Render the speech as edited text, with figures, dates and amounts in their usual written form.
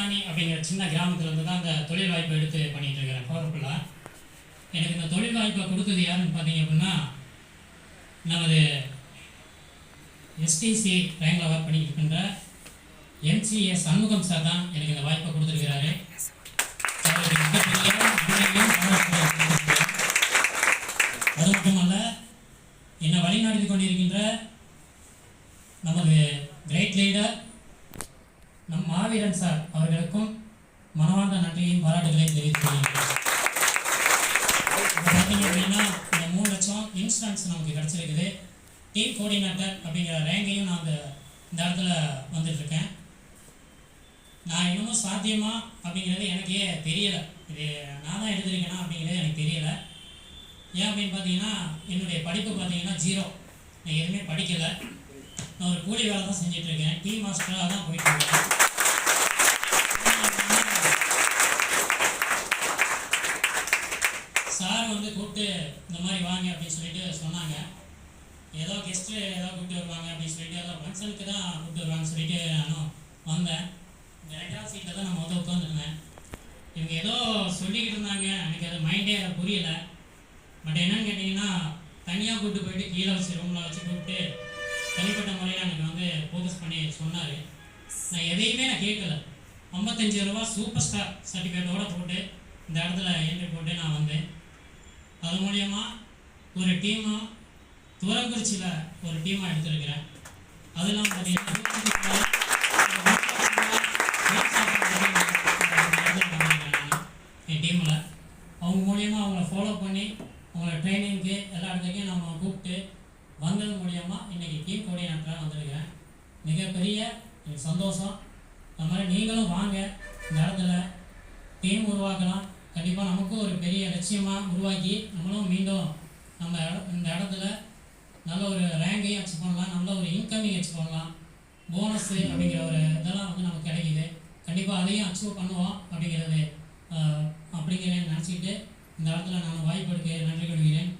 தானி அப்படிங்கிற சின்ன கிராமத்தில் இருந்து தான் அந்த தொழில் வாய்ப்பை எடுத்து பண்ணிகிட்டு இருக்கிறேன் பவர்ஃபுல்லாக. எனக்கு இந்த தொழில் வாய்ப்பை கொடுத்தது யாருன்னு பார்த்தீங்க அப்படின்னா, நமது எஸ்டிசி ரேங்கில் ஒர்க் பண்ணிட்டு இருக்கின்ற MCA சண்முகம் சார் தான் எனக்கு இந்த வாய்ப்பை கொடுத்துருக்கிறாரு. அது மட்டுமல்ல, என்னை வழிநடத்தி கொண்டிருக்கின்ற நமது கிரேட் லீடர் நம் மாவீரன் சார் அவர்களுக்கும் மனவார்ந்த நன்றியையும் பாராட்டுகளையும் தெரிவித்துள்ளேன். பார்த்தீங்க அப்படின்னா இந்த 3 லட்சம் இன்சூரன்ஸ் நமக்கு கிடச்சிருக்குது. டீம் கோஆர்டினேட்டர் அப்படிங்கிற ரேங்கையும் நான் இந்த இடத்துல வந்துட்டுருக்கேன். நான் இன்னமும் சாத்தியமா அப்படிங்கிறது எனக்கே தெரியலை. இது நான் தான் எடுத்திருக்கேனா அப்படிங்கிறது எனக்கு தெரியலை. ஏன் அப்படின்னு பார்த்தீங்கன்னா, என்னுடைய படிப்பு பார்த்தீங்கன்னா 0. நான் எதுவுமே படிக்கலை. நான் ஒரு கூலி வேலை தான் செஞ்சிட்ருக்கேன். டீ மாஸ்டராக தான் போயிட்டுருக்கேன். சார் வந்து கூப்பிட்டு இந்த மாதிரி வாங்க அப்படின்னு சொல்லிட்டு சொன்னாங்க. ஏதோ கெஸ்ட்டு ஏதோ கூப்பிட்டு வருவாங்க அப்படின்னு சொல்லிட்டு, ஏதோ ஃபங்க்ஷனுக்கு தான் கூப்பிட்டு வருவாங்கன்னு சொல்லிட்டு நானும் வந்தேன். இந்த 2வது சீட்டில் தான் நான் உட்காந்துருந்தேன். இவங்க ஏதோ சொல்லிக்கிட்டு இருந்தாங்க, எனக்கு அது மைண்டே புரியலை. பட் என்னன்னு கேட்டிங்கன்னா, தனியாக கூப்பிட்டு போயிட்டு கீழே வச்சு ரூமில் வச்சு கூப்பிட்டு தனிப்பட்ட முறையில் எனக்கு வந்து ஃபோக்கஸ் பண்ணி சொன்னார். நான் எதையுமே நான் கேட்கல. 55 ரூபா சூப்பர் ஸ்டார் சர்டிஃபிகேட்டோடு போட்டு இந்த இடத்துல என்ட்ரி போட்டு நான் வந்தேன். அது மூலியமாக ஒரு டீமாக துவரங்குறிச்சியில் ஒரு டீமாக எடுத்துருக்கிறேன். அதெல்லாம் பார்த்தீங்கன்னா என் டீமில் அவங்க மூலியமாக அவங்கள ஃபாலோ பண்ணி அவங்கள ட்ரைனிங்க்கு எல்லா இடத்துலையும் நம்ம கூப்பிட்டு வந்தது மூலியமாக இன்றைக்கி டீம் கோஆர்டினேட்டராக வந்திருக்கிறேன். மிகப்பெரிய எனக்கு சந்தோஷம். அது மாதிரி நீங்களும் வாங்க, இந்த இடத்துல டீம் உருவாக்கலாம். கண்டிப்பாக நமக்கும் ஒரு பெரிய லட்சியமாக உருவாக்கி நம்மளும் மீண்டும் நம்ம இந்த இடத்துல நல்ல ஒரு ரேங்கையும் அச்சீவ் பண்ணலாம், நல்ல ஒரு இன்கமிங் அச்சீவ் பண்ணலாம். போனஸ்ஸு அப்படிங்கிற ஒரு இதெல்லாம் வந்து நமக்கு கிடைக்கிது. கண்டிப்பாக அதையும் அச்சீவ் பண்ணுவோம் அப்படிங்கிறத நினச்சிக்கிட்டு இந்த இடத்துல நான் வாய்ப்பு எடுக்க நன்றி கொள்கிறேன்.